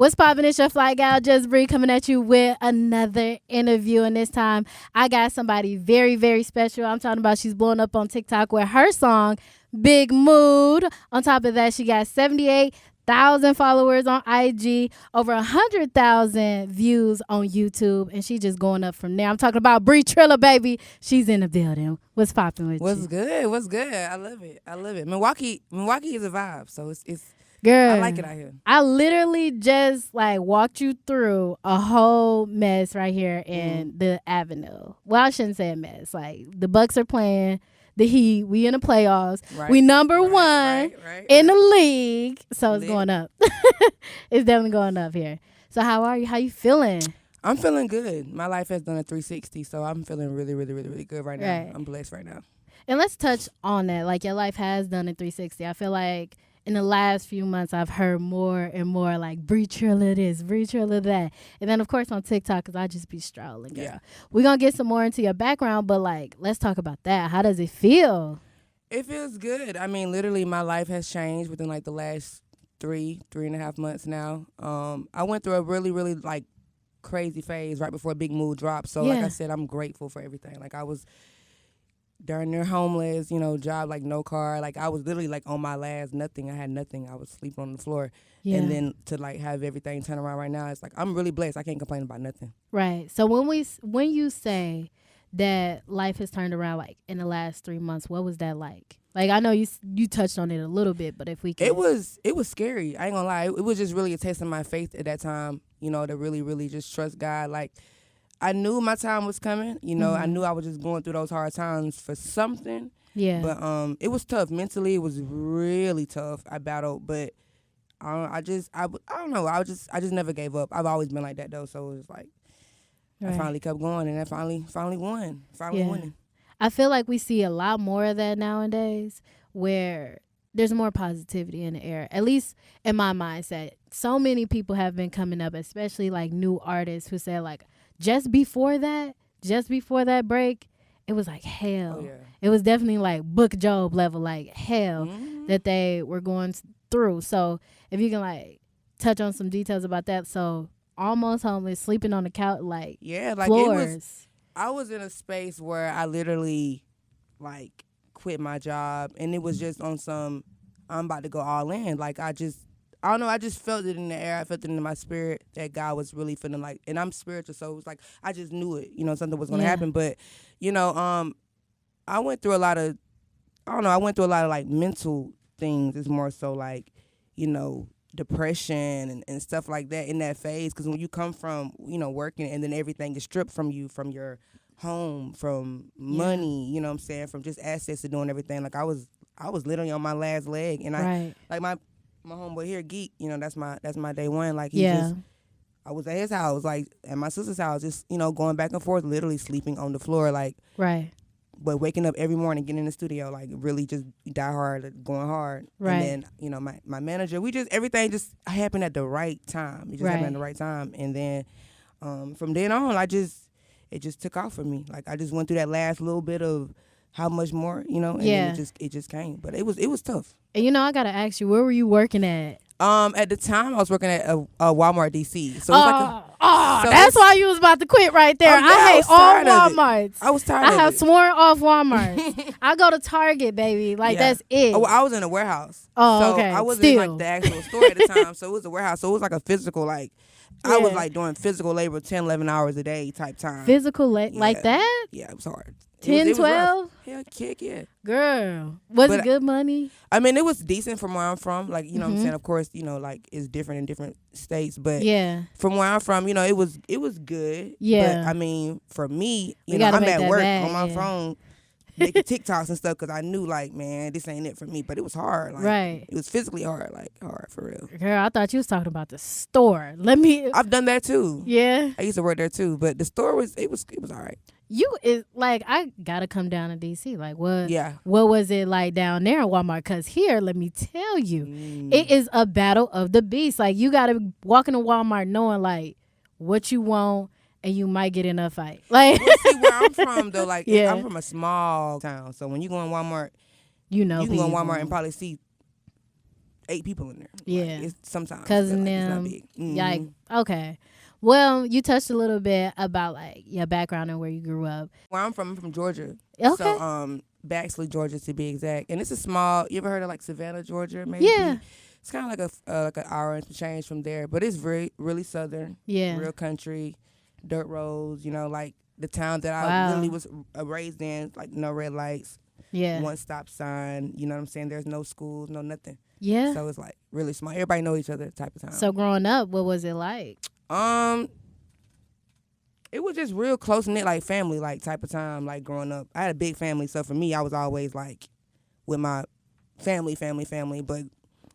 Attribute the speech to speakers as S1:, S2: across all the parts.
S1: What's poppin'? It's your fly gal, Just Bree, coming at you with another interview. And this time, I got somebody very, very special. I'm talking about she's blowing up on TikTok with her song, Big Mood. On top of that, she got 78,000 followers on IG, over 100,000 views on YouTube, and she just going up from there. I'm talking about BriTrilla, baby. She's in the building. What's poppin' with you?
S2: What's good? What's good? I love it. I love it. Milwaukee is a vibe, so it's
S1: Girl,
S2: I like it out here.
S1: I literally just walked you through a whole mess right here in the Avenue. Well, I shouldn't say a mess. Like, the Bucks are playing the Heat. We in the playoffs.
S2: Right.
S1: We number one in the league. So it's going up. It's definitely going up here. So how are you? How you feeling?
S2: I'm feeling good. My life has done a 360, so I'm feeling really, really, really, really good right now.
S1: Right.
S2: I'm blessed right now.
S1: And let's touch on that. Like, your life has done a 360. I feel like in the last few months, I've heard more and more like BriTrilla this, BriTrilla that. And then, of course, on TikTok, because I just be strolling, girl. Yeah. We're going to get some more into your background, but, like, let's talk about that. How does it feel?
S2: It feels good. I mean, literally, my life has changed within, like, the last three and a half months now. I went through a really, really, like, crazy phase right before Big Mood dropped. So, like I said, I'm grateful for everything. Like, I was darn near homeless, job, like no car. Like, I was literally like on my last nothing. I had nothing. I was sleeping on the floor. Yeah. And then to like have everything turn around right now, it's like I'm really blessed. I can't complain about nothing.
S1: Right. So when you say that life has turned around like in the last 3 months, what was that like? Like, I know you touched on it a little bit, but if we can.
S2: It was scary. I ain't gonna lie. It was just really a test of my faith at that time, to really, really just trust God. Like, I knew my time was coming. I knew I was just going through those hard times for something. Yeah. But it was tough. Mentally, it was really tough. I battled, but I don't know. I just never gave up. I've always been like that, though. So it was like, right. I finally kept going, and I finally won. Finally winning.
S1: I feel like we see a lot more of that nowadays, where there's more positivity in the air, at least in my mindset. So many people have been coming up, especially like new artists who say like, just before that break, it was like hell. Oh, yeah. It was definitely like Book Job level, like hell that they were going through. So if you can like touch on some details about that. So almost homeless, sleeping on the couch, like floors.
S2: I was in a space where I literally like quit my job, and it was just on some, I'm about to go all in. Like, I don't know, I just felt it in the air. I felt it in my spirit that God was really feeling like, and I'm spiritual, so it was like, I just knew it, something was going to happen. But, I went through a lot of like mental things. It's more so like, depression and stuff like that in that phase. Because when you come from, working, and then everything is stripped from you, from your home, from money, you know what I'm saying, from just access to doing everything. Like, I was literally on my last leg, and I like my homeboy here, Geek, that's my day one. Like, I was at his house, like at my sister's house, just, going back and forth, literally sleeping on the floor, like, right. But waking up every morning, getting in the studio, like really just die hard, like, going hard. Right. And then, my manager, everything just happened at the right time. It just happened at the right time. And then from then on, it just took off for me. Like, I just went through that last little bit of how much more, and then it just came. But it was tough.
S1: And I gotta ask you, where were you working at?
S2: At the time, I was working at a Walmart DC. So
S1: that's why you was about to quit right there. I hate all Walmarts.
S2: I was tired of it.
S1: I have sworn off Walmart. I go to Target, baby. Like, that's it.
S2: Oh, I was in a warehouse.
S1: Oh, okay.
S2: I wasn't in like the actual store at the time. So it was a warehouse. So it was like a physical, like, I was like doing physical labor 10, 11 hours a day type time.
S1: Physical like that?
S2: Yeah, it was hard.
S1: 10, 12?
S2: Yeah, kick, yeah.
S1: Girl, was it good money?
S2: I mean, it was decent from where I'm from. Like, what I'm saying? Of course, like, it's different in different states. But from where I'm from, it was good. Yeah. But, I mean, for me, I'm at work on my phone making TikToks and stuff, because I knew, like, man, this ain't it for me. But it was hard. Like, right. It was physically hard, like, hard for real.
S1: Girl, I thought you was talking about the store.
S2: I've done that, too.
S1: Yeah.
S2: I used to work there, too. But the store was all right.
S1: I gotta come down to DC. Like, what? Yeah. What was it like down there in Walmart? Because here, let me tell you, it is a battle of the beasts. Like, you gotta walk into Walmart knowing like what you want, and you might get in a fight. Like,
S2: see where I'm from though. Like, I'm from a small town, so when you go in Walmart, you can go in Walmart and probably see 8 people in there.
S1: Yeah.
S2: Like, it's sometimes.
S1: Cousin
S2: it's not
S1: them.
S2: big.
S1: Like, okay. Well, you touched a little bit about like your background and where you grew up.
S2: Where I'm from Georgia.
S1: Okay.
S2: So, Baxley, Georgia, to be exact. And it's a small. You ever heard of like Savannah, Georgia? Maybe.
S1: Yeah.
S2: It's kind of like an hour and some change from there, but it's really southern.
S1: Yeah.
S2: Real country, dirt roads. You know, like the town that I
S1: Wow.
S2: literally was raised in. Like no red lights.
S1: Yeah.
S2: One stop sign. You know what I'm saying? There's no schools, no nothing.
S1: Yeah.
S2: So it's like really small. Everybody know each other type of town.
S1: So growing up, what was it like?
S2: It was just real close knit, like family, like type of time. Like growing up, I had a big family, so for me, I was always like with my family. But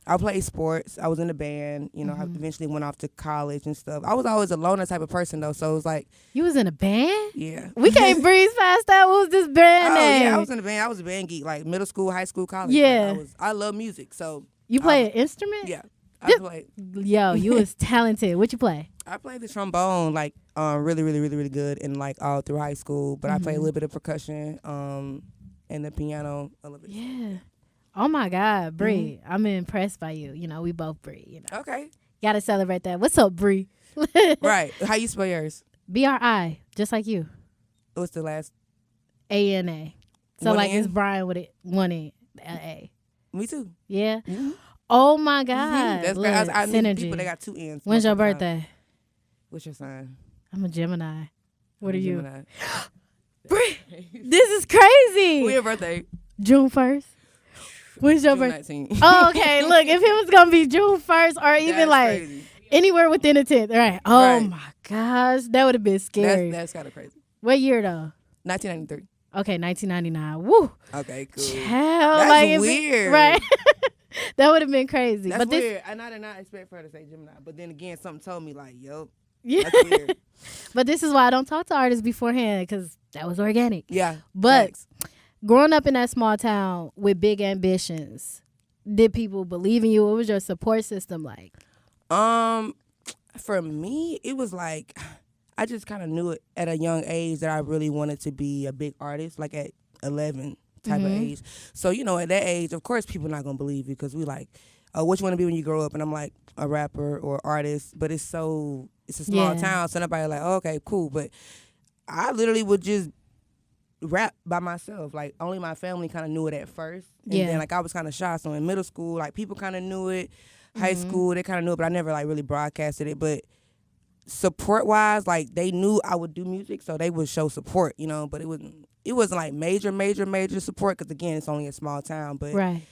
S2: I played sports. I was in the band. You know, I eventually went off to college and stuff. I was always a loner type of person though, so it was like
S1: You was in a band?
S2: yeah.
S1: We can't breeze past that. What was this band name?
S2: Yeah, I was in the band. I was a band geek, like middle school, high school, college.
S1: Yeah.
S2: Like, I love music, so
S1: You play an instrument?
S2: yeah. I played.
S1: Yo, you was talented. What you play?
S2: I played the trombone like really good and like all through high school. But I played a little bit of percussion, and the piano a little bit.
S1: Yeah. Oh my God, Bree. I'm impressed by you. You know, we both Bree, you know.
S2: Okay.
S1: Gotta celebrate that. What's up, Bree?
S2: Right. How you spell yours?
S1: BRI, just like you.
S2: What's the last?
S1: ANA. So
S2: One
S1: like
S2: N?
S1: it's Brian with it one N, A.
S2: Me too.
S1: Yeah.
S2: Mm-hmm.
S1: Oh my God.
S2: That's
S1: Look,
S2: great. I meet
S1: synergy.
S2: people that got 2 N's.
S1: When's your
S2: most of the time.
S1: birthday?
S2: What's your sign?
S1: I'm a Gemini. What are you?
S2: Gemini.
S1: Bree, this is crazy.
S2: When's your birthday?
S1: June 1st. When's your
S2: June
S1: birthday?
S2: 19th.
S1: Oh, okay. Look, if it was gonna be June 1st or even
S2: That's
S1: like
S2: crazy.
S1: anywhere within the 10th, right? Oh
S2: Right.
S1: my gosh, that would have been scary.
S2: That's kind of crazy.
S1: What year though?
S2: 1993.
S1: Okay, 1999. Woo,
S2: Okay, cool.
S1: child,
S2: That's
S1: like if it-
S2: weird.
S1: right? That would have been crazy.
S2: That's
S1: but this,
S2: weird. And I did not expect for her to say Gemini. But then again, something told me like, yo,
S1: yeah.
S2: that's weird.
S1: But this is why I don't talk to artists beforehand because that was organic.
S2: Yeah.
S1: But
S2: thanks.
S1: growing up in that small town with big ambitions, did people believe in you? What was your support system like?
S2: For me, it was like I just kind of knew it at a young age that I really wanted to be a big artist, like at 11 type of age. So, you know, at that age, of course, people not going to believe you because we like, oh, what you want to be when you grow up? And I'm like, a rapper or artist. But it's a small town, so nobody like, oh, okay, cool. But I literally would just rap by myself. Like, only my family kind of knew it at first. And then, like, I was kind of shy. So in middle school, like, people kind of knew it. High school, they kind of knew it, but I never, like, really broadcasted it. But support-wise, like, they knew I would do music, so they would show support, you know. But it wasn't like major support because, again, it's only a small town. But
S1: Right.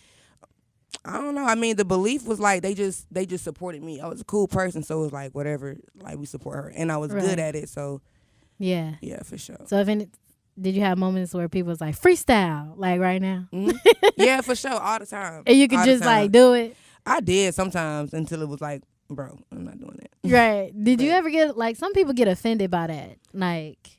S2: I don't know. I mean, the belief was like they just supported me. I was a cool person, so it was like whatever. Like we support her, and I was good at it. So
S1: Yeah.
S2: yeah, for sure.
S1: So did you have moments where people was like freestyle, like right now?
S2: Yeah, for sure, all the time.
S1: And you could
S2: All the
S1: just
S2: time.
S1: like do it?
S2: I did sometimes until it was like, bro, I'm not doing that.
S1: Right. Did you
S2: But-
S1: ever get, like, some people get offended by that? Like,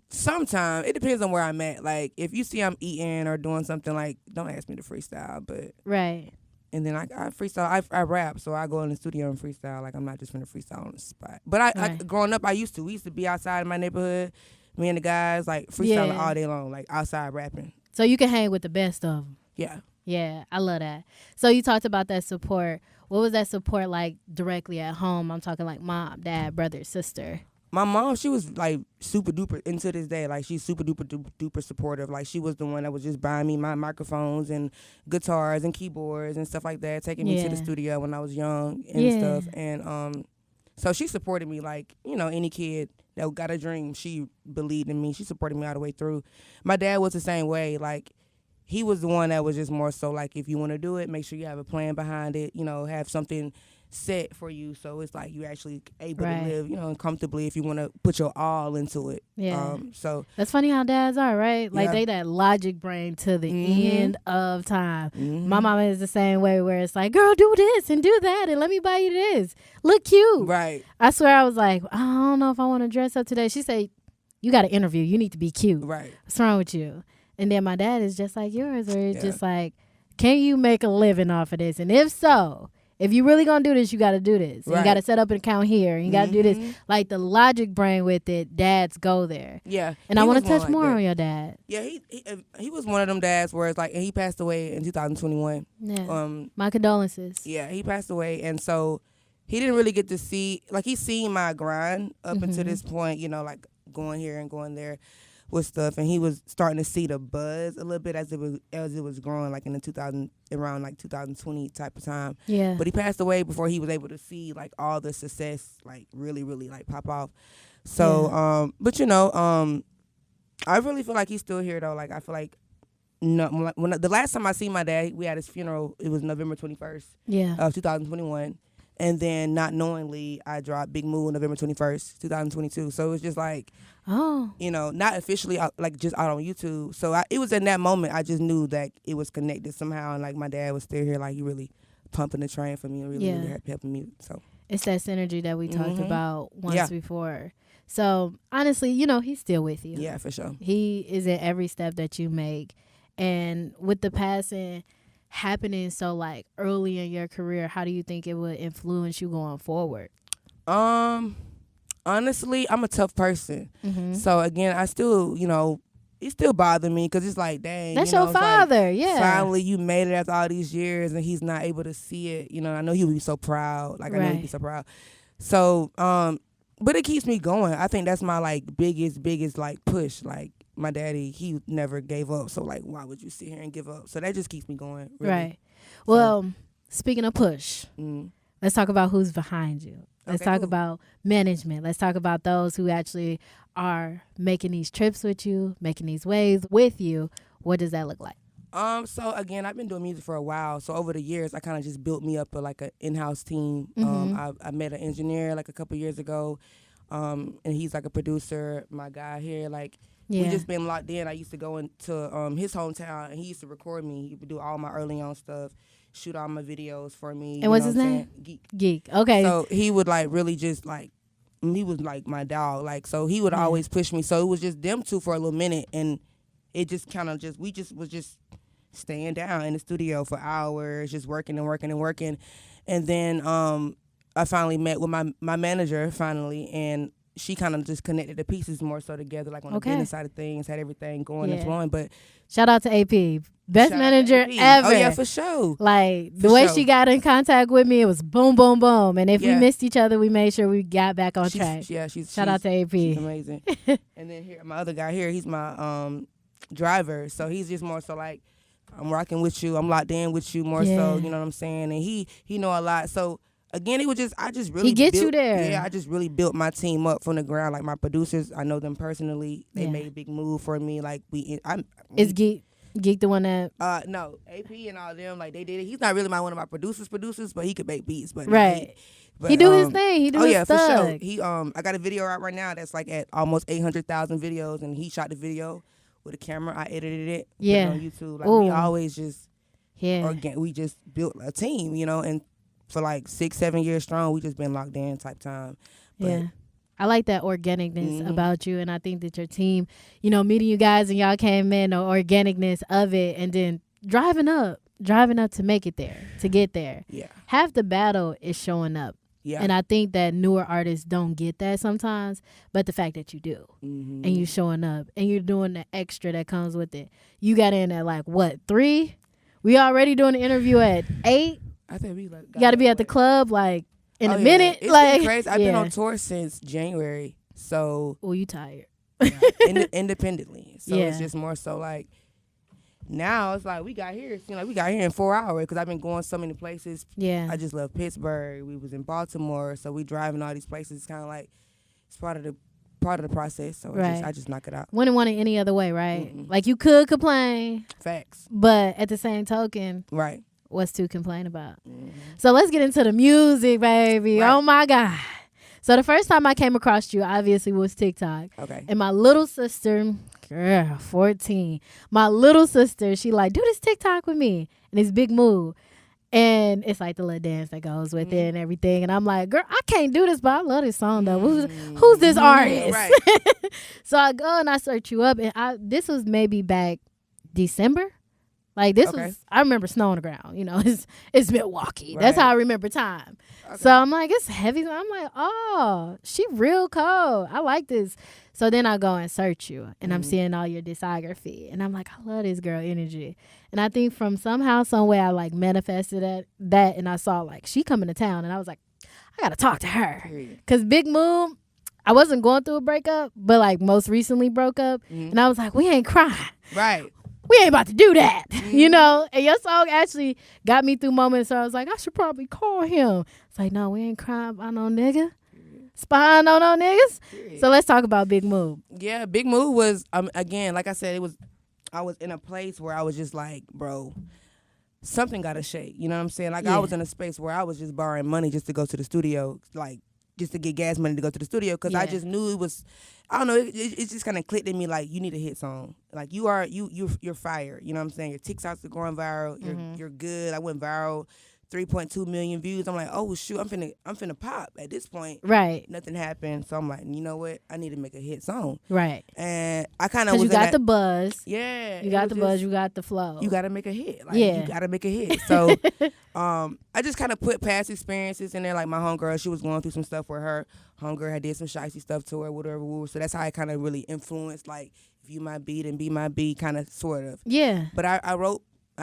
S2: Sometimes it depends on where I'm at. Like if you see I'm eating or doing something, like don't ask me to freestyle. But
S1: right.
S2: and then I freestyle. I rap, so I go in the studio and freestyle. Like I'm not just gonna freestyle on the spot. But I
S1: Right.
S2: growing up, we used to be outside in my neighborhood. Me and the guys like freestyling
S1: Yeah.
S2: all day long, like outside rapping.
S1: So you can hang with the best of them.
S2: Yeah.
S1: Yeah, I love that. So you talked about that support. What was that support like directly at home? I'm talking like mom, dad, brother, sister.
S2: My mom, she was like super duper, and to this day, like she's super duper supportive. Like she was the one that was just buying me my microphones and guitars and keyboards and stuff like that, taking me to the
S1: Yeah.
S2: studio when I was young and
S1: Yeah.
S2: stuff. And so she supported me like, you know, any kid that got a dream, she believed in me. She supported me all the way through. My dad was the same way. Like he was the one that was just more so like, if you want to do it, make sure you have a plan behind it, you know, have something set for you, so it's like you actually able
S1: Right.
S2: to live, you know, comfortably if you want to put your all into it.
S1: Yeah.
S2: So
S1: That's funny how dads are, right? Like
S2: Yeah.
S1: they that logic brain to the
S2: Mhm.
S1: end of time.
S2: mhm.
S1: My mama is the same way where it's like, girl, do this and do that and let me buy you this. Look cute.
S2: Right.
S1: I swear I was like, I don't know if I want to dress up today. She said, you got an interview. You need to be cute.
S2: Right.
S1: What's wrong with you? And then my dad is just like yours, where it's
S2: Yeah.
S1: just like, can you make a living off of this? And if so, If you really gonna do this, you gotta do this.
S2: Right.
S1: You gotta set up an account here. You gotta do this.
S2: Mhm.
S1: Like the logic brain with it, dads go there.
S2: Yeah.
S1: And
S2: He
S1: I want
S2: was
S1: to
S2: one
S1: touch
S2: like
S1: more
S2: that.
S1: on your dad.
S2: Yeah, he was one of them dads where it's like, and he passed away in 2021.
S1: Yeah. My condolences.
S2: Yeah, he passed away, and so he didn't really get to see, like, he seen my grind up until this point, you know, like going here and going there with stuff, and he was starting to see the buzz a little bit as it was growing, like in the around like 2020 type of time.
S1: Yeah.
S2: But he passed away before he was able to see like all the success like really like pop off. So but you know, I really feel like he's still here though. Like I feel like when the last time I seen my dad, we had his funeral. It was November 21st of 2021. And then not knowingly, I dropped Big Move November 21st, 2022. So it was just like, you know, not officially like just out on YouTube. So it was in that moment I just knew that it was connected somehow. And like my dad was still here, like he really pumping the train for me and really helping me. So
S1: it's that synergy that we talked about once before. So honestly, you know, he's still with you.
S2: Yeah, for sure.
S1: He is in every step that you make. And with the passing happening so like early in your career, how do you think it would influence you going forward?
S2: Honestly, I'm a tough person. So again, I still, you know, it still bothers me because it's like, dang,
S1: that's
S2: you know,
S1: your father. Like,
S2: finally you made it after all these years and he's not able to see it. You know, I know he would be so proud. Like I know he'd be so proud. So but it keeps me going. I think that's my like biggest like push. Like my daddy, he never gave up. So like, why would you sit here and give up? So that just keeps me going. Really.
S1: Right. Well, speaking of push, let's talk about who's behind you. Let's talk about management. Let's talk about those who actually are making these trips with you, making these waves with you. What does that look like?
S2: So again, I've been doing music for a while. So over the years, I kind of just built me up like an in-house team. I met an engineer like a couple years ago, and he's like a producer. My guy here, like we just been locked in. I used to go into his hometown, and he used to record me. He would do all my early on stuff, shoot all my videos for me.
S1: And what's his name? Geek. Okay.
S2: So he would like really just like, he was like my dog. Like so, he would always push me. So it was just them two for a little minute, and it just kind of we was just staying down in the studio for hours, just working. And then I finally met with my manager finally, and she kind of just connected the pieces more so together, like on the business side of things, had everything going and flowing. But
S1: shout out to AP. Best manager ever.
S2: Oh, yeah, for sure.
S1: Like, the way she got in contact with me, it was boom, boom, boom. And if we missed each other, we made sure we got back on track. Shout out to AP.
S2: She's amazing. And then here, my other guy here, he's my driver. So he's just more so like, I'm rocking with you. I'm locked in with you more so, you know what I'm saying? And he know a lot. So, again, it was just, I just really
S1: built you there.
S2: Yeah, I just really built my team up from the ground. Like, my producers, I know them personally. They made a big move for me. Like,
S1: Is Geek the one that?
S2: No, AP and all them, like, they did it. He's not really one of my producers, but he could make beats. But
S1: he do his thing. He do his stuff.
S2: For sure. He I got a video out right now that's like at almost 800,000 videos, and he shot the video with a camera. I edited it. Put it on YouTube. Like, we always just we just built a team, you know, and for like 6-7 years strong, we just been locked in type time. But,
S1: I like that organicness about you, and I think that your team, you know, meeting you guys and y'all came in, the organicness of it, and then driving up to make it there, to get there.
S2: Yeah.
S1: Half the battle is showing up. Yeah. And I think that newer artists don't get that sometimes, but the fact that you do, and you showing up, and you're doing the extra that comes with it. You got in at like, what, 3? We already doing the interview at 8.
S2: I think we like.
S1: You got to be at the club like in a minute.
S2: It's
S1: like
S2: been crazy. I've been on tour since January, so.
S1: Oh, you tired?
S2: Independently, so it's just more so like. Now it's like we got here in 4 hours because I've been going so many places.
S1: Yeah,
S2: I just left Pittsburgh. We was in Baltimore, so we driving all these places. It's kind of like it's part of the process. So I just knock it out.
S1: Wouldn't want it any other way, right? Like you could complain.
S2: Facts.
S1: But at the same token,
S2: right.
S1: What's to complain about? So let's get into the music, baby. Right. Oh my God. So the first time I came across you, obviously, was TikTok. Okay. And my little sister, girl, 14, my little sister, she like, do this TikTok with me. And it's Big Move. And it's like the little dance that goes with it and everything. And I'm like, girl, I can't do this, but I love this song, though. Who's this artist? Right. So I go and I search you up. And this was maybe back December Like this
S2: Okay.
S1: was, I remember snow on the ground. You know, it's Milwaukee. That's
S2: Right.
S1: how I remember time.
S2: Okay.
S1: So I'm like, it's heavy. I'm like, oh, she real cold. I like this. So then I go and search you, and I'm seeing all your discography, and I'm like, I love this girl energy. And I think from somehow, some way, I like manifested that, and I saw like she coming to town, and I was like, I gotta talk to her,
S2: Period.
S1: cause Big Move, I wasn't going through a breakup, but like most recently broke up, and I was like, we ain't crying.
S2: Right.
S1: We ain't about to do that, you know? And your song actually got me through moments where I was like, I should probably call him. It's like, no, we ain't crying about no nigga. Spying on no niggas.
S2: Period.
S1: So let's talk about Big Move.
S2: Yeah, Big Move was, again, like I said, I was in a place where I was just like, bro, something got to shake. You know what I'm saying? Like,
S1: Yeah.
S2: I was in a space where I was just borrowing money just to go to the studio, like, just to get gas money to go to the studio, because I
S1: Yeah.
S2: just knew it was, I don't know, it just kind of clicked in me, like, you need a hit song. Like, you're fire. You know what I'm saying? Your TikToks are going viral. You're good. I went viral. 3.2 million views. I'm like, oh shoot, I'm finna pop at this point.
S1: Right,
S2: Nothing happened. So I'm like, you know what? I need to make a hit song.
S1: right.
S2: And I kind of
S1: Because
S2: was
S1: you
S2: in
S1: got
S2: that,
S1: the buzz.
S2: yeah.
S1: You
S2: it
S1: got
S2: was
S1: the buzz.
S2: just,
S1: You got the flow.
S2: you gotta make a hit. Like,
S1: Yeah.
S2: you gotta make a hit. So I just kind of put past experiences in there. Like my homegirl, she was going through some stuff where her homegirl had did some shicey stuff to her, whatever. So that's how I kind of really influenced, like, if you my beat and be my beat, kind of, sort of.
S1: Yeah.
S2: But I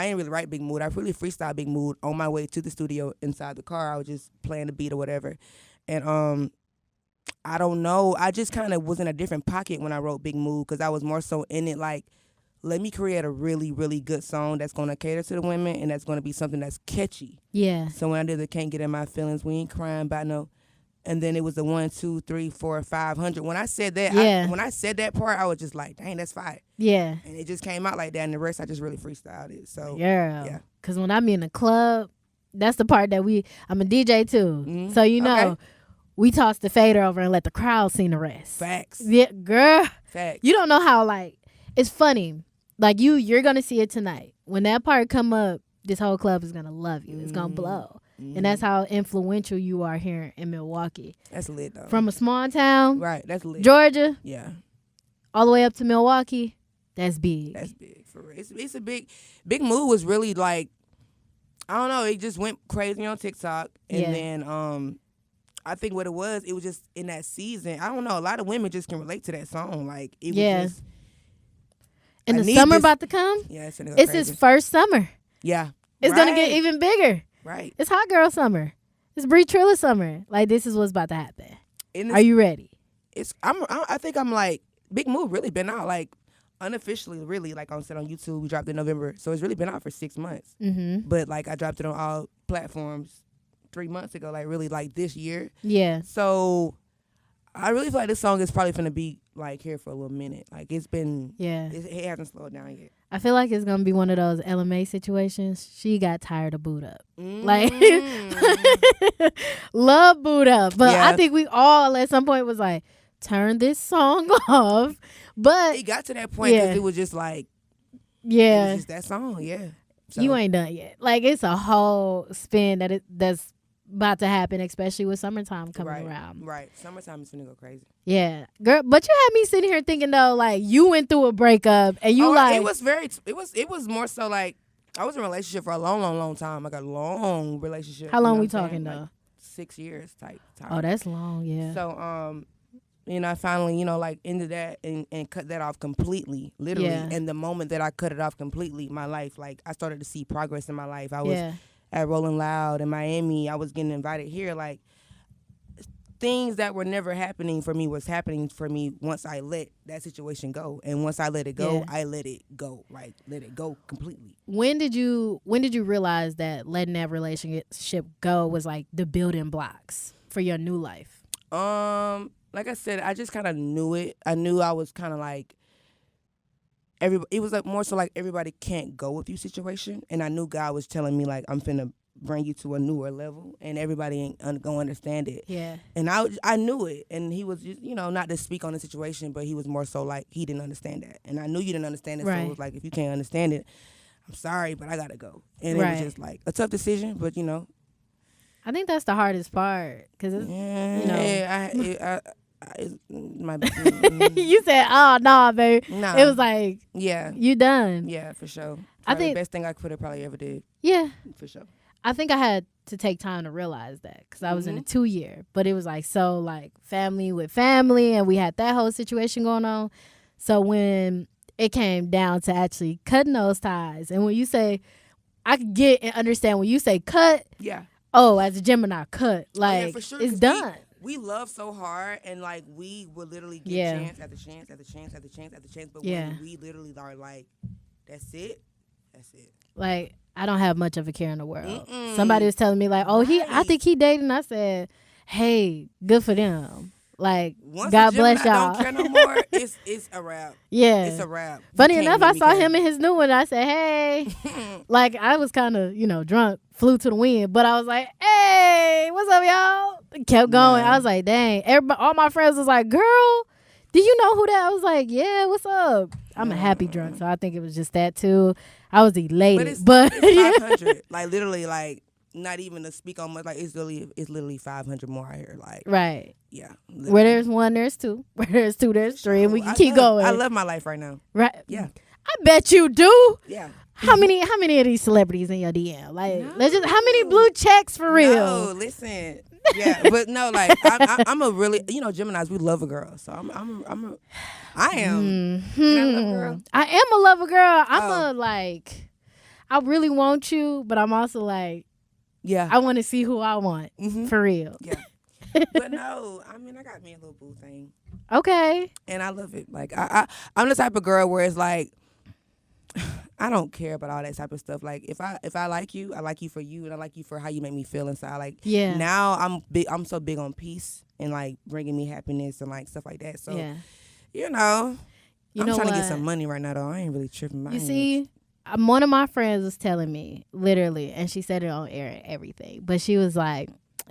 S2: didn't really write Big Mood. I really freestyle Big Mood on my way to the studio inside the car. I was just playing the beat or whatever. And I don't know. I just kind of was in a different pocket when I wrote Big Mood, because I was more so in it like, let me create a really, really good song that's going to cater to the women and that's going to be something that's catchy.
S1: Yeah.
S2: So when I did the Can't Get In My Feelings, we ain't crying about no. And then it was the 1, 2, 3, 4, 500. When I said that,
S1: Yeah.
S2: when I said that part, I was just like, dang, that's fire.
S1: Yeah.
S2: And it just came out like that. And the rest, I just really freestyled it. So
S1: Girl.
S2: yeah.
S1: Because when I'm in the club, that's the part that I'm a DJ too.
S2: Mhm.
S1: So, you know,
S2: Okay.
S1: we toss the fader over and let the crowd sing the rest.
S2: Facts.
S1: Yeah, girl.
S2: Facts.
S1: You don't know how, like, it's funny. Like, you're going to see it tonight. When that part come up, this whole club is going to love you. It's going to blow. And that's how influential you are here in Milwaukee.
S2: That's lit, though.
S1: From a small town,
S2: Right. That's lit.
S1: Georgia,
S2: Yeah.
S1: all the way up to Milwaukee, that's big.
S2: That's big. For real. It's a big Move was really like, I don't know, it just went crazy on TikTok. And
S1: Yeah.
S2: then I think what it was just in that season, I don't know, a lot of women just can relate to that song. Like, it
S1: Yeah.
S2: was just,
S1: And
S2: I
S1: the
S2: need
S1: summer
S2: this-
S1: about to come,
S2: yeah, it's gonna go
S1: it's
S2: crazy.
S1: his first summer.
S2: Yeah.
S1: It's going to get even bigger.
S2: Right.
S1: It's hot girl summer. It's BriTrilla summer. Like, this is what's about to happen.
S2: And
S1: Are you ready?
S2: I think I'm like, Big Move really been out, like, unofficially, really, like I said on YouTube, we dropped it in November. So it's really been out for 6 months.
S1: Mm-hmm.
S2: But, like, I dropped it on all platforms 3 months ago, like, really, like, this year.
S1: Yeah.
S2: So I really feel like this song is probably going to be, like, here for a little minute. Like, it's been,
S1: Yeah.
S2: it hasn't slowed down yet.
S1: I feel like it's going to be one of those LMA situations. She got tired of Boot Up. Like, love Boot Up. But
S2: Yeah.
S1: I think we all at some point was like, turn this song off. But,
S2: It got to that point because
S1: Yeah.
S2: it was just like, it
S1: yeah,
S2: was just that song, yeah. So,
S1: you ain't done yet. Like, it's a whole spin that's about to happen, especially with summertime coming
S2: right,
S1: around.
S2: Right. Summertime is going to go crazy.
S1: Yeah. Girl, but you had me sitting here thinking, though, like, you went through a breakup and you like.
S2: It was more so like, I was in a relationship for a long, long, long time. I got a long relationship.
S1: How long
S2: you know
S1: we
S2: what I'm
S1: talking,
S2: saying?
S1: though?
S2: Like 6 years type time.
S1: Oh, that's long, yeah.
S2: So, I finally, like, ended that and cut that off completely, literally.
S1: Yeah.
S2: And the moment that I cut it off completely, my life, like, I started to see progress in my life. I was
S1: Yeah.
S2: at Rolling Loud in Miami. I was getting invited here. Like, things that were never happening for me was happening for me once I let that situation go. And once I let it go,
S1: Yeah.
S2: I let it go. Like, let it go completely.
S1: When did you realize that letting that relationship go was like the building blocks for your new life?
S2: Like I said, I just kind of knew it. I knew I was kind of like, it was like more so like everybody can't go with you situation. And I knew God was telling me, like, I'm finna bring you to a newer level and everybody ain't gonna understand it.
S1: Yeah.
S2: And I knew it. And he was just, not to speak on the situation, but he was more so like, he didn't understand that. And I knew you didn't understand it. So
S1: Right.
S2: it was like, if you can't understand it, I'm sorry, but I gotta go. And it
S1: Right.
S2: was just like a tough decision, but
S1: I think that's the hardest part because
S2: my
S1: you said, "Oh no, baby."
S2: nah.
S1: It was like
S2: yeah.
S1: you done.
S2: Yeah, for sure.
S1: I
S2: Probably
S1: think
S2: the best thing I could have probably ever did.
S1: Yeah,
S2: For sure.
S1: I think I had to take time to realize that because I was in a 2-year, but it was like so like family with family, and we had that whole situation going on. So when it came down to actually cutting those ties, and when you say, I could get and understand when you say cut.
S2: Yeah.
S1: Oh, as a Gemini, cut like
S2: for sure,
S1: it's done.
S2: We love so hard, and like we will literally get chance after chance after chance after chance after chance. But when we literally are like, that's it.
S1: Like, I don't have much of a care in the world. Somebody was telling me like, oh, I think he dating. I said, hey, good for them. Like,
S2: once
S1: God bless y'all.
S2: Don't care no more. It's a wrap.
S1: Yeah,
S2: it's a wrap.
S1: Funny enough, I saw him in his new one. I said, hey, like I was kind of drunk, flew to the wind, but I was like, hey, what's up, y'all? Kept going. I was like, dang. Everybody, all my friends was like, girl, do you know who that? I was like, yeah, what's up? I'm a happy drunk, so I think it was just that too. I was elated, but
S2: it's 500. Like literally, like not even to speak on much. Like it's literally 500 more out here. Like
S1: right,
S2: yeah.
S1: Literally. Where there's one, there's two. Where there's two, there's three, and we can keep going.
S2: I love my life right now.
S1: Right?
S2: Yeah.
S1: I bet you do.
S2: Yeah.
S1: How many of these celebrities in your DM? Like, let's just how many blue checks for real?
S2: No, listen. Yeah, but no, like I'm a really, Geminis, we love a girl, so I am. You're not a lover girl?
S1: I am a lover girl. I'm I really want you, but I'm also like,
S2: yeah,
S1: I want to see who I want for real.
S2: Yeah, but no, I mean, I got me a little boo thing.
S1: Okay,
S2: and I love it. Like I'm the type of girl where it's like, I don't care about all that type of stuff. Like if I like you, I like you for you, and I like you for how you make me feel inside. Like now I'm so big on peace and like bringing me happiness and like stuff like that. So I'm trying to get some money right now though. I ain't really tripping.
S1: You see, one of my friends was telling me literally, and she said it on air and everything, but she was like,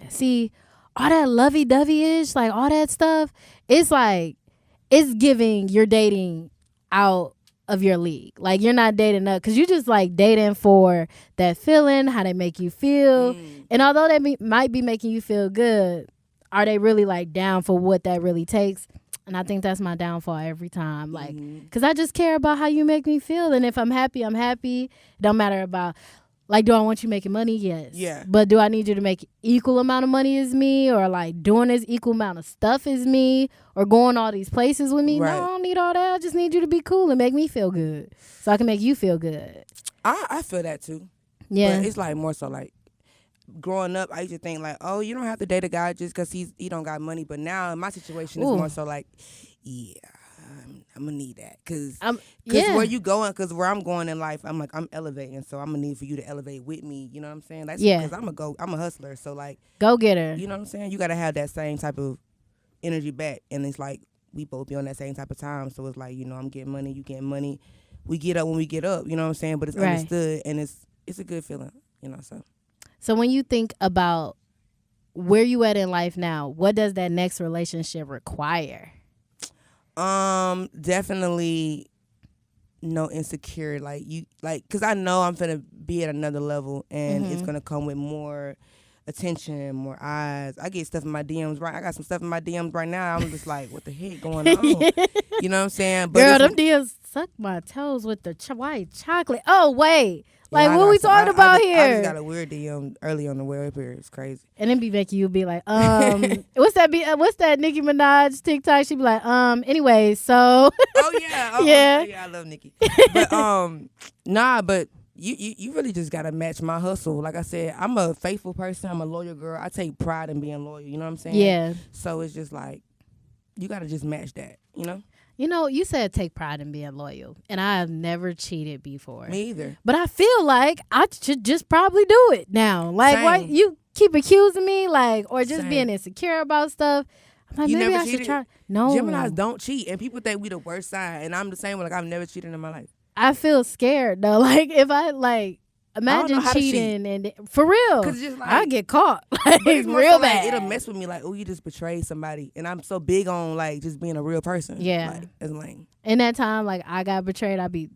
S1: see, all that lovey-dovey-ish, like all that stuff, it's like it's giving you're dating out of your league. Like you're not dating up because you just like dating for that feeling, how they make you feel. And although they might be making you feel good, are they really like down for what that really takes? And I think that's my downfall every time. Like, because I just care about how you make me feel. And if I'm happy, I'm happy. It don't matter about, like, do I want you making money? Yes.
S2: Yeah.
S1: But do I need you to make equal amount of money as me? Or, like, doing this equal amount of stuff as me? Or going all these places with me?
S2: Right.
S1: No, I don't need all that. I just need you to be cool and make me feel good. So I can make you feel good.
S2: I feel that, too.
S1: Yeah.
S2: But it's, like, more so, like, growing up, I used to think, like, oh, you don't have to date a guy just because he don't got money. But now, my situation is more so, like, yeah, I'm going to need that. Because where you going, because where I'm going in life, I'm like, I'm elevating. So I'm going to need for you to elevate with me. You know what I'm saying? That's because I'm a hustler. So, like.
S1: Go get her.
S2: You know what I'm saying? You got to have that same type of energy back. And it's like, we both be on that same type of time. So it's like, I'm getting money, you getting money. We get up when we get up. You know what I'm saying? But it's understood. And it's a good feeling, so.
S1: So when you think about where you at in life now, what does that next relationship require?
S2: Definitely no insecure. Like cause I know I'm finna be at another level and it's gonna come with more attention, more eyes. I get stuff in my DMs, right? I got some stuff in my DMs right now. I'm just like, what the heck going on? You know what I'm saying? But
S1: girl, them DMs suck my toes with the white chocolate. Oh, wait. Like, what we talking about here?
S2: I just got a weird DM early on the way up here. It's crazy.
S1: And then be making you be like, what's that Nicki Minaj TikTok? She be like, anyway, so.
S2: Oh, yeah. Yeah, I love Nicki. But, but you really just got to match my hustle. Like I said, I'm a faithful person. I'm a loyal girl. I take pride in being loyal. You know what I'm saying?
S1: Yeah.
S2: So it's just like, you got to just match that,
S1: You said take pride in being loyal, and I have never cheated before.
S2: Me either.
S1: But I feel like I should just probably do it now. Like,
S2: Same.
S1: why you keep accusing me, like, or just
S2: Same.
S1: being insecure about stuff? I'm like,
S2: You
S1: maybe
S2: never
S1: I should
S2: cheated?
S1: try. No,
S2: Geminis don't cheat, and people think we the worst sign, and I'm the same way. Like, I've never cheated in my life.
S1: I feel scared though. Like, if I imagine cheating and for real,
S2: just like,
S1: I get caught like
S2: so
S1: real bad.
S2: Like, it'll mess with me. Like, oh, you just betrayed somebody, and I'm so big on like just being a real person.
S1: Yeah,
S2: like, it's lame.
S1: In that time, like I got betrayed, I be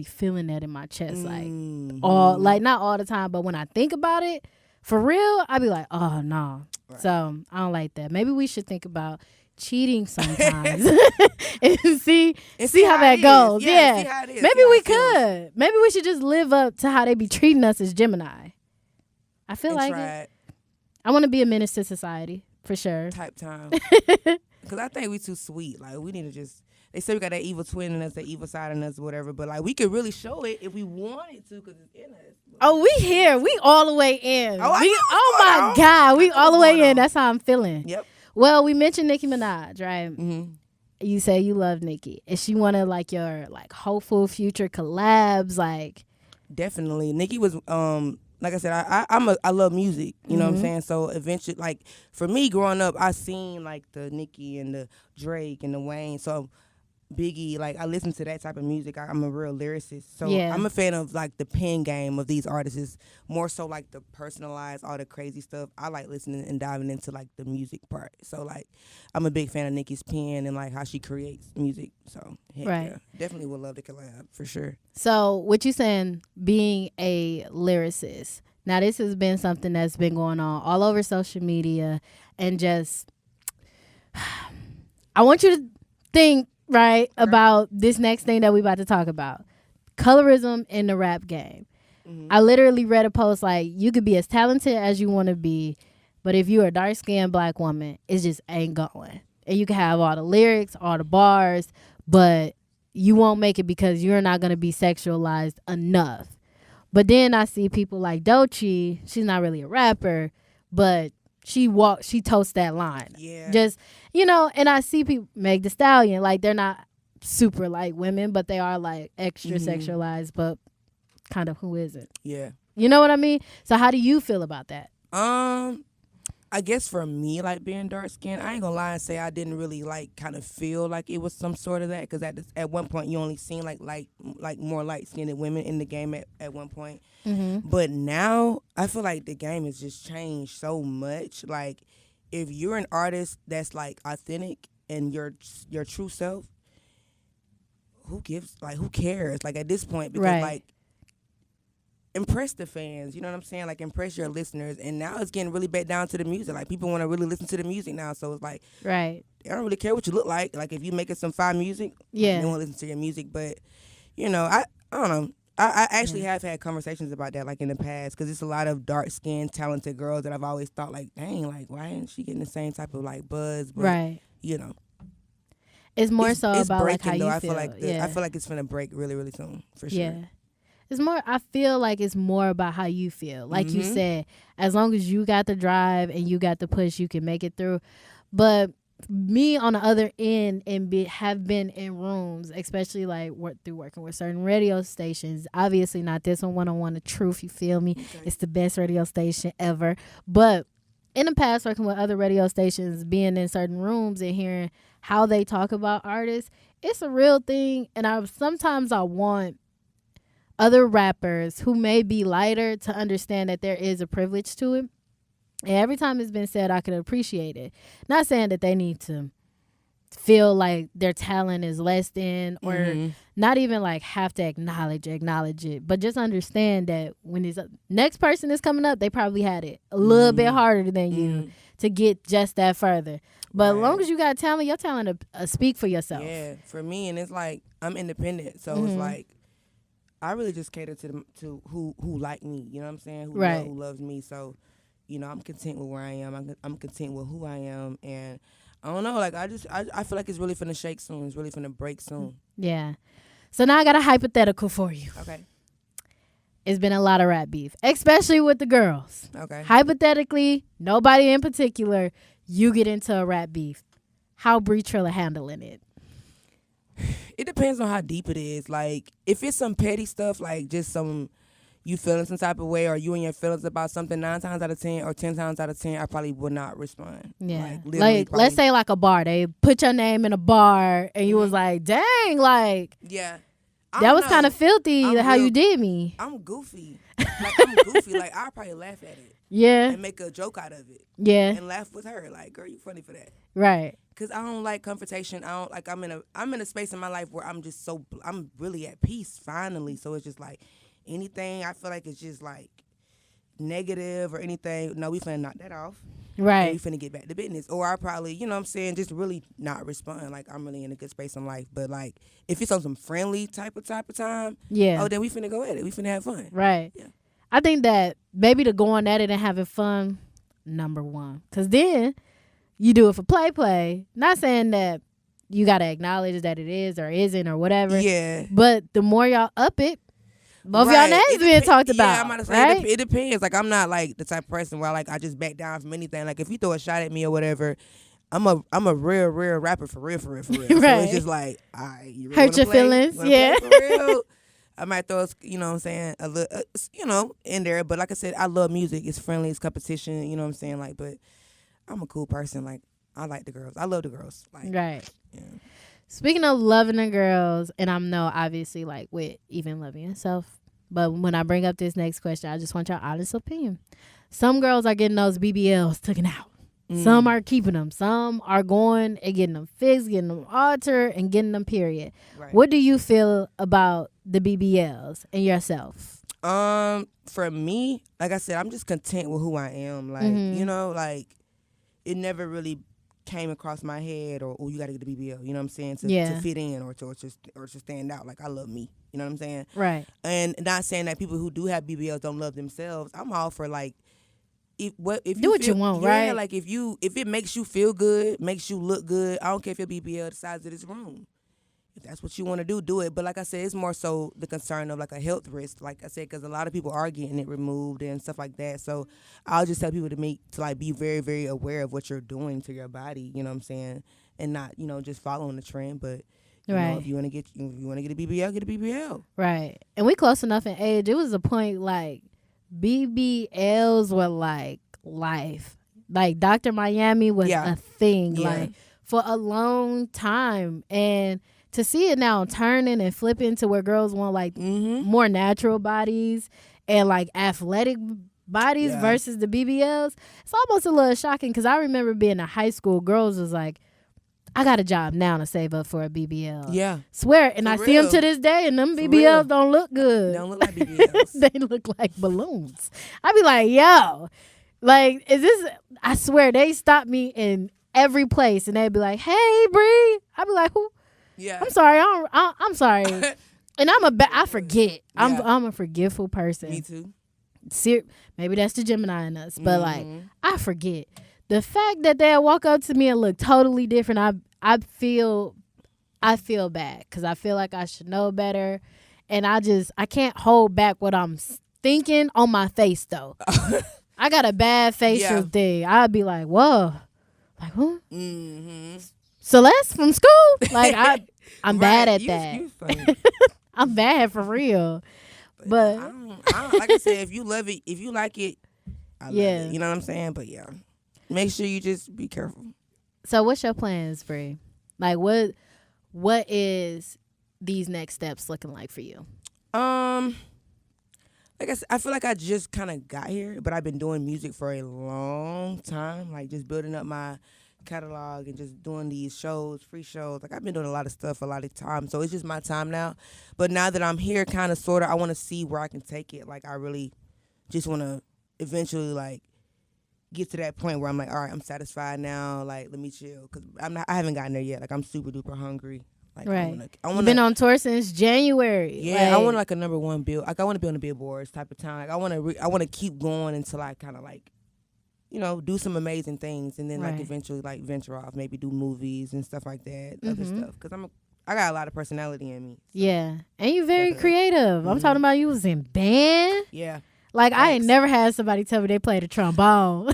S1: feeling that in my chest, like all, like not all the time, but when I think about it, For real, I'd be like, oh no.
S2: Right.
S1: So I don't like that. Maybe we should think about cheating sometimes and see how that goes. Yeah.
S2: See how it is.
S1: Maybe we could. Maybe we should just live up to how they be treating us as Gemini. I feel like it. I want to be a menace to society for sure.
S2: Type time. Because I think we too sweet. Like, we need to just. They say we got that evil twin in us, that evil side in us, whatever. But like, we could really show it if we wanted to, because it's in us.
S1: Oh, we here. We all the way in.
S2: Oh
S1: my God. We all the way in. That's how I'm feeling.
S2: Yep.
S1: Well, we mentioned Nicki Minaj, right?
S2: Mm-hmm.
S1: You say you love Nicki. Is she one of like your like hopeful future collabs? Like,
S2: definitely. Nicki was like I said, I love music. You know what I'm saying? So eventually, like for me growing up, I seen like the Nicki and the Drake and the Wayne. So Biggie, like I listen to that type of music. I'm a real lyricist, so I'm a fan of like the pen game of these artists, more so like the personalized, all the crazy stuff. I like listening and diving into like the music part. So like I'm a big fan of Nicki's pen and like how she creates music. So definitely would love to collab for sure.
S1: So what you saying, being a lyricist? Now this has been something that's been going on all over social media, and just I want you to think. Right, about this next thing that we about to talk about. Colorism in the rap game. Mm-hmm. I literally read a post like, you could be as talented as you want to be, but if you're a dark-skinned black woman, it just ain't going. And you can have all the lyrics, all the bars, but you won't make it because you're not going to be sexualized enough. But then I see people like Doechii. She's not really a rapper, but she totes that line.
S2: Yeah.
S1: Just, and I see people, Meg Thee Stallion, like they're not super like women, but they are like extra sexualized, but kind of who isn't.
S2: Yeah.
S1: You know what I mean? So how do you feel about that?
S2: I guess for me, like being dark skinned, I ain't gonna lie and say I didn't really like kind of feel like it was some sort of that, because at one point you only seen like more light skinned women in the game at one point. Mm-hmm. But now I feel like the game has just changed so much. Like if you're an artist that's like authentic and your true self, who cares? Like at this point, because like impress the fans, you know what I'm saying? Like impress your listeners. And now it's getting really back down to the music. Like people want to really listen to the music now. So it's like,
S1: right,
S2: they don't really care what you look like. Like if you making some fire music, they want to listen to your music. But I don't know. I actually have had conversations about that like in the past, because it's a lot of dark skinned talented girls that I've always thought like, dang, like why isn't she getting the same type of like buzz? But,
S1: right.
S2: It's
S1: more so about
S2: breaking,
S1: like how
S2: though.
S1: you feel.
S2: I feel like it's gonna break really, really soon for sure.
S1: Yeah. I feel like it's more about how you feel. Like you said, as long as you got the drive and you got the push, you can make it through. But me on the other end have been in rooms, especially like through working with certain radio stations. Obviously not this one, the truth, you feel me? Okay. It's the best radio station ever. But in the past, working with other radio stations, being in certain rooms and hearing how they talk about artists, it's a real thing. And sometimes I want other rappers who may be lighter to understand that there is a privilege to it. And every time it's been said, I can appreciate it. Not saying that they need to feel like their talent is less than, or not even like have to acknowledge it, but just understand that when this next person is coming up, they probably had it a little bit harder than you to get just that further. But as long as you got talent, your talent speak for yourself.
S2: Yeah, for me, and it's like I'm independent, so it's like I really just cater to who like me. You know what I'm saying? Who loves me. So, I'm content with where I am. I'm content with who I am, and I don't know. Like I feel like it's really finna shake soon. It's really finna break soon.
S1: Yeah. So now I got a hypothetical for you.
S2: Okay.
S1: It's been a lot of rap beef, especially with the girls.
S2: Okay.
S1: Hypothetically, nobody in particular, you get into a rap beef. How BriTrilla handling it?
S2: It depends on how deep it is. Like, if it's some petty stuff, like just you feeling some type of way, or you and your feelings about something, 9 times out of 10 or 10 times out of 10, I probably would not respond.
S1: Yeah. Like let's say like a bar. They put your name in a bar and you was like, dang, like.
S2: Yeah.
S1: That was kind of filthy how you did me.
S2: I'm goofy. Like, I'll probably laugh at it.
S1: Yeah.
S2: And make a joke out of it.
S1: Yeah.
S2: And laugh with her. Like, girl, you funny for that.
S1: Right.
S2: Because I don't like confrontation. I don't like. I'm in a space in my life where I'm just I'm really at peace finally. So it's just like anything I feel like it's just like negative or anything. No, we finna knock that off.
S1: Right.
S2: And we finna get back to business. Or I probably, you know what I'm saying, just really not respond. Like, I'm really in a good space in life. But, like, if it's on some friendly type of time,
S1: Yeah.
S2: oh, then we finna go at it. We finna have fun.
S1: Right.
S2: Yeah.
S1: I think that maybe to going at it and having fun, number one. Because then you do it for play. Not saying that you got to acknowledge that it is or isn't or whatever.
S2: Yeah.
S1: But the more y'all up it, both y'all names being talked about.
S2: Yeah, I'm about to say,
S1: right?
S2: it depends. Like, I'm not, like, the type of person where, like, I just back down from anything. Like, if you throw a shot at me or whatever, I'm a real rapper for real.
S1: right.
S2: So it's just like, all right, you really
S1: hurt your
S2: play?
S1: feelings.
S2: You
S1: Yeah.
S2: play for real? I might throw, you know what I'm saying, a little, you know, in there. But like I said, I love music. It's friendly. It's competition. You know what I'm saying? Like, but I'm a cool person. Like, I like the girls. I love the girls. Like,
S1: Right.
S2: Yeah.
S1: Speaking of loving the girls, and I know obviously like with even loving yourself, but when I bring up this next question, I just want your honest opinion. Some girls are getting those BBLs taken out. Some are keeping them. Some are going and getting them fixed, getting them altered, and getting them period.
S2: Right.
S1: What do you feel about the BBLs and yourself?
S2: For me, like I said, I'm just content with who I am. Like, you know, like it never really came across my head or, oh, you got to get the BBL. You know what I'm saying? To fit in or to stand out. Like, I love me. You know what I'm saying?
S1: Right.
S2: And not saying that people who do have BBLs don't love themselves. I'm all for, like, if
S1: do what you want, right?
S2: Like, if it makes you feel good, makes you look good, I don't care if your BBL the size of this room. If that's what you want to do it. But like I said, it's more so the concern of like a health risk, like I said, because a lot of people are getting it removed and stuff like that. So I'll just tell people to like be very, very aware of what you're doing to your body. You know what I'm saying? And not, you know, just following the trend. But you know, if you want to get a BBL, get a BBL.
S1: Right. And we close enough in age. It was a point like BBLs were like life. Like Dr. Miami was a thing. Like for a long time. And to see it now turning and flipping to where girls want like more natural bodies and like athletic bodies versus the BBLs, it's almost a little shocking because I remember being in high school, girls was like, I got a job now to save up for a BBL.
S2: Yeah.
S1: Swear. And I see them to this day and them BBLs don't look good.
S2: They don't look like BBLs.
S1: They look like balloons. I be like, yo, like, is this, I swear they stopped me in every place and they'd be like, hey, Bree. I'd be like, who?
S2: Yeah.
S1: I'm sorry. I'm sorry. And I forget. I'm a forgetful person.
S2: Me too.
S1: Maybe that's the Gemini in us. But like, I forget. The fact that they'll walk up to me and look totally different, I feel bad because I feel like I should know better. And I can't hold back what I'm thinking on my face though. I got a bad facial thing. I'd be like, whoa. Like, who? Celeste from school? Like, I'm bad at that. I'm bad for real. But
S2: I don't, like I said, if you love it, if you like it, I love it. You know what I'm saying? But yeah, make sure you just be careful.
S1: So what's your plans, Bree? Like, what is these next steps looking like for you?
S2: Like I said, I feel like I just kind of got here, but I've been doing music for a long time, like just building up my catalog and just doing these shows, free shows. Like I've been doing a lot of stuff a lot of time, so it's just my time now. But now that I'm here, kind of, sort of, I want to see where I can take it. Like I really just want to eventually like get to that point where I'm like, all right, I'm satisfied now. Like let me chill, because I haven't gotten there yet. Like I'm super duper hungry. Like,
S1: right. You've been on tour since January.
S2: Yeah, I want like a #1 bill. Like I want to be on the billboards type of time. Like I want to keep going until I kind of like, you know, do some amazing things, and then like eventually like venture off, maybe do movies and stuff like that, other stuff. Because I got a lot of personality in me. So.
S1: Yeah, and you're very creative. I'm talking about you was in band.
S2: Yeah.
S1: Like I ain't never had somebody tell me they played the trombone.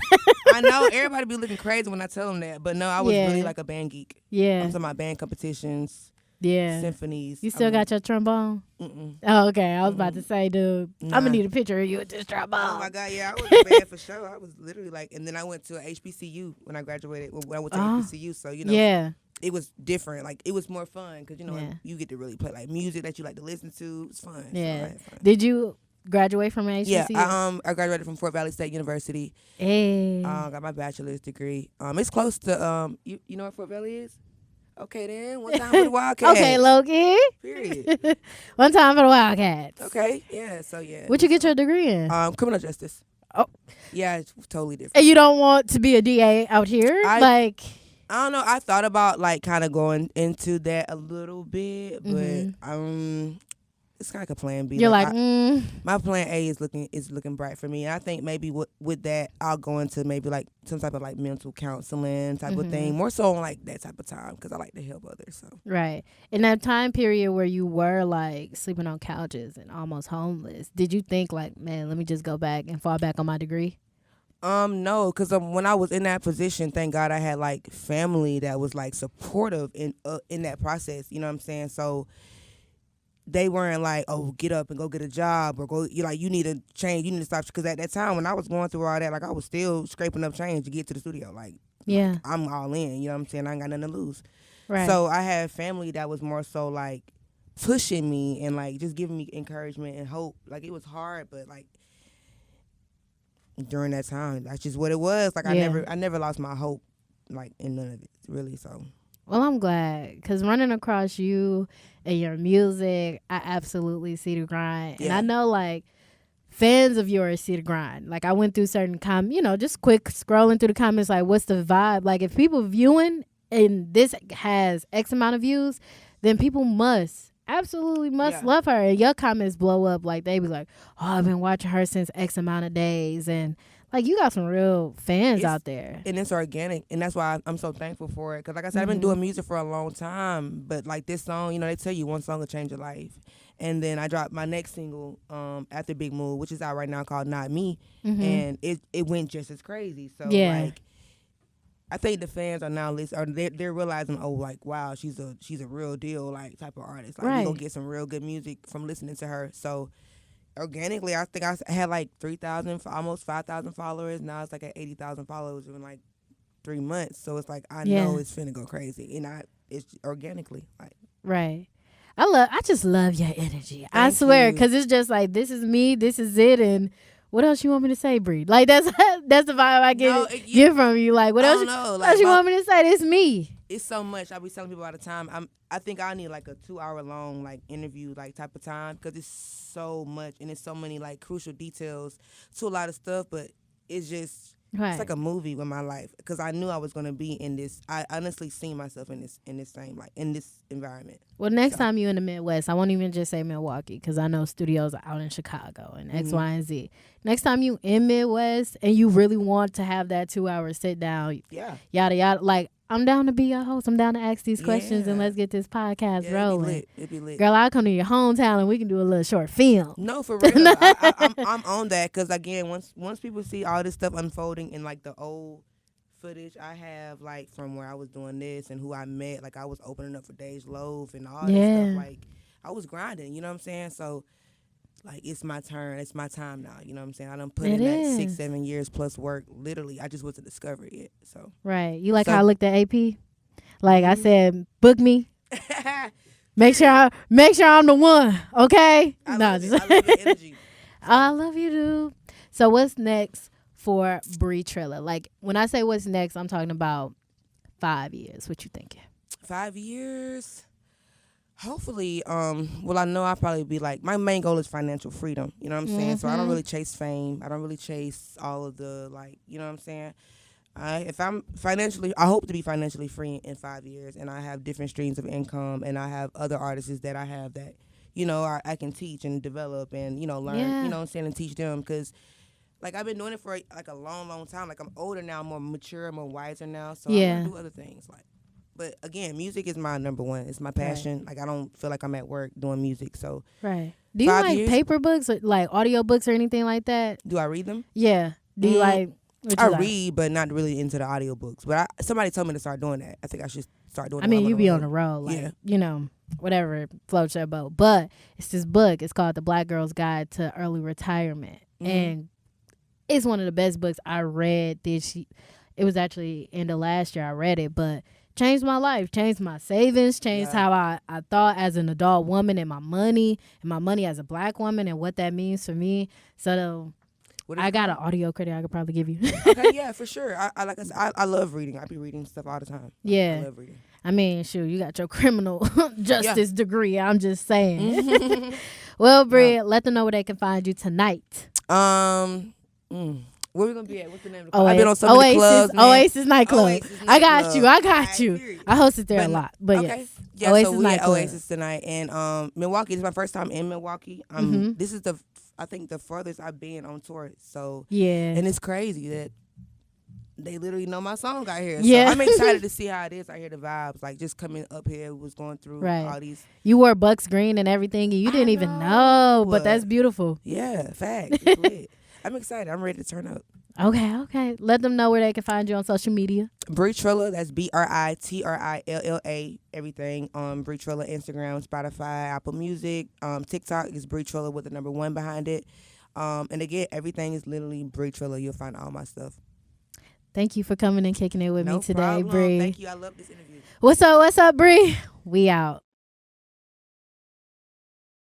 S2: I know everybody be looking crazy when I tell them that, but no, I was really like a band geek.
S1: Yeah.
S2: I'm talking about band competitions.
S1: Yeah.
S2: Symphonies.
S1: You still got your trombone?
S2: Mm-mm.
S1: Oh, okay. I was about to say, dude, I'm going to need a picture of you with this trombone.
S2: Oh, my God. Yeah, I was a band for sure. I was literally like, and then I went to HBCU when I graduated. When I went to HBCU, so, you know, it was different. Like, it was more fun because, you know, you get to really play, like, music that you like to listen to. It's fun.
S1: Yeah.
S2: So I had fun.
S1: Did you graduate from HBCU?
S2: Yeah, I graduated from Fort Valley State University.
S1: Hey.
S2: Got my bachelor's degree. It's close to, you know where Fort Valley is? Okay, then. One time for the Wildcats.
S1: Okay, Loki.
S2: Period.
S1: One time for the Wildcats.
S2: Okay, yeah, so yeah.
S1: What'd you get your degree in?
S2: Criminal justice.
S1: Oh,
S2: Yeah, it's totally different.
S1: and you don't want to be a DA out here,
S2: I don't know. I thought about like kind of going into that a little bit, but it's kind of like a plan B.
S1: You're like,
S2: my plan A is looking bright for me. And I think maybe with that, I'll go into maybe like some type of like mental counseling type of thing, more so on like that type of time because I like to help others. So
S1: right. In that time period where you were like sleeping on couches and almost homeless, did you think like, man, let me just go back and fall back on my degree?
S2: No, because when I was in that position, thank God I had like family that was like supportive in that process. You know what I'm saying? So they weren't like, oh, get up and go get a job or go. You need to change. You need to stop. Because at that time when I was going through all that, like I was still scraping up change to get to the studio. Like, I'm all in. You know what I'm saying? I ain't got nothing to lose.
S1: Right.
S2: So I had family that was more so like pushing me and like just giving me encouragement and hope. Like it was hard, but like during that time, that's just what it was. Like I never lost my hope, like in none of it really. So.
S1: Well, I'm glad because running across you and your music, I absolutely see the grind. And I know like fans of yours see the grind. Like I went through certain just quick scrolling through the comments, like what's the vibe? Like if people viewing and this has X amount of views, then people absolutely must love her. And your comments blow up. Like they be like, oh, I've been watching her since X amount of days. And like you got some real fans out there.
S2: And it's organic. And that's why I'm so thankful for it. Because like I said, I've been doing music for a long time. But like this song, they tell you one song will change your life. And then I dropped my next single after Big Move, which is out right now called Not Me. And it went just as crazy. So like I think the fans are now listening, or they're realizing, oh, like wow, she's a real deal, like type of artist. Like you're gonna get some real good music from listening to her. So organically, I think I had like 3,000, almost 5,000 followers. Now it's like at 80,000 followers in like 3 months. So it's like I know it's finna go crazy, and it's organically like
S1: right. I just love your energy. I swear, because it's just like this is me, this is it, and. What else you want me to say, Bree? Like that's the vibe I get from you. Like what else you want me to say? It's me.
S2: It's so much. I be telling people all the time. I think I need like a 2-hour long like interview like type of time because it's so much and it's so many like crucial details to a lot of stuff. But it's just it's like a movie with my life because I knew I was gonna be in this. I honestly seen myself in this same like in this environment.
S1: Well, next time you in the Midwest, I won't even just say Milwaukee because I know studios are out in Chicago and X, Y, and Z. Next time you in Midwest and you really want to have that 2-hour sit down, yada yada, like I'm down to be your host. I'm down to ask these questions and let's get this podcast rolling.
S2: It'd be lit.
S1: Girl, I'll come to your hometown and we can do a little short film.
S2: No, for real. I'm on that because again, once people see all this stuff unfolding in like the old footage I have, like from where I was doing this and who I met, like I was opening up for Dej Loaf and all this stuff. Like I was grinding, you know what I'm saying? So like it's my turn, it's my time now, you know what I'm saying? I done put in that 6-7 years plus work. Literally, I just wasn't discovered yet. So
S1: right, you like how I looked at AP? Like I said, book me. Make sure I'm the one, okay?
S2: I love your energy.
S1: I love you, dude. So what's next for BriTrilla? Like when I say what's next, I'm talking about 5 years. What you thinking?
S2: 5 years? Hopefully, well, I know I'll probably be like, my main goal is financial freedom. You know what I'm saying? So I don't really chase fame. I don't really chase all of the, like, you know what I'm saying? If I'm I hope to be financially free in 5 years, and I have different streams of income, and I have other artists that I have that, I can teach and develop and, learn, you know what I'm saying, and teach them. Because, like, I've been doing it for, like, a long, long time. Like, I'm older now, I'm more mature, more wiser now. So I want to do other things, like. But again, music is my number one. It's my passion. Right. Like I don't feel like I'm at work doing music. So
S1: right. Do you like paper books, or like audio books, or anything like that?
S2: Do I read them?
S1: Yeah. Do you like?
S2: I read, but not really into the audio books. But somebody told me to start doing that. I think I should start doing.
S1: I mean, you be on the road, like whatever floats your boat. But it's this book. It's called The Black Girl's Guide to Early Retirement, and it's one of the best books I read this. It was actually in the last year I read it, but. Changed my life, changed my savings, changed how I thought as an adult woman and my money as a black woman and what that means for me. So I got an audio credit I could probably give you.
S2: Okay, yeah, for sure. I like I said, I love reading. I be reading stuff all the time.
S1: Yeah.
S2: I love reading.
S1: I mean, shoot, you got your criminal justice degree. I'm just saying. Well, Bri, let them know where they can find you tonight.
S2: Where we gonna be at? What's the name of the club? I've been on so many
S1: Oasis,
S2: clubs, man.
S1: Oasis nightclub.
S2: Oasis
S1: I got you. I got
S2: Alright,
S1: you.
S2: period.
S1: I hosted there a
S2: But-
S1: lot, but
S2: okay.
S1: yes.
S2: Yeah,
S1: Oasis
S2: so we at
S1: nightclub.
S2: Oasis tonight, and Milwaukee. This is my first time in Milwaukee. This is I think the furthest I've been on tour. So
S1: Yeah.
S2: and it's crazy that they literally know my song out here.
S1: Yeah.
S2: So I'm excited to see how it is. I hear the vibes, like just coming up here, was going through
S1: Right.
S2: all these.
S1: You wore Bucks green and everything, and you didn't even know, but that's beautiful.
S2: Yeah, fact. It's lit. I'm excited. I'm ready to turn up.
S1: Okay. Let them know where they can find you on social media.
S2: BriTrilla, that's BriTrilla, everything. BriTrilla, Instagram, Spotify, Apple Music, TikTok is BriTrilla with the number 1 behind it. And again, everything is literally BriTrilla. You'll find all my stuff.
S1: Thank you for coming and kicking it with
S2: No
S1: me today,
S2: problem.
S1: Bree.
S2: Thank you. I love this interview.
S1: What's up, Bree? We out.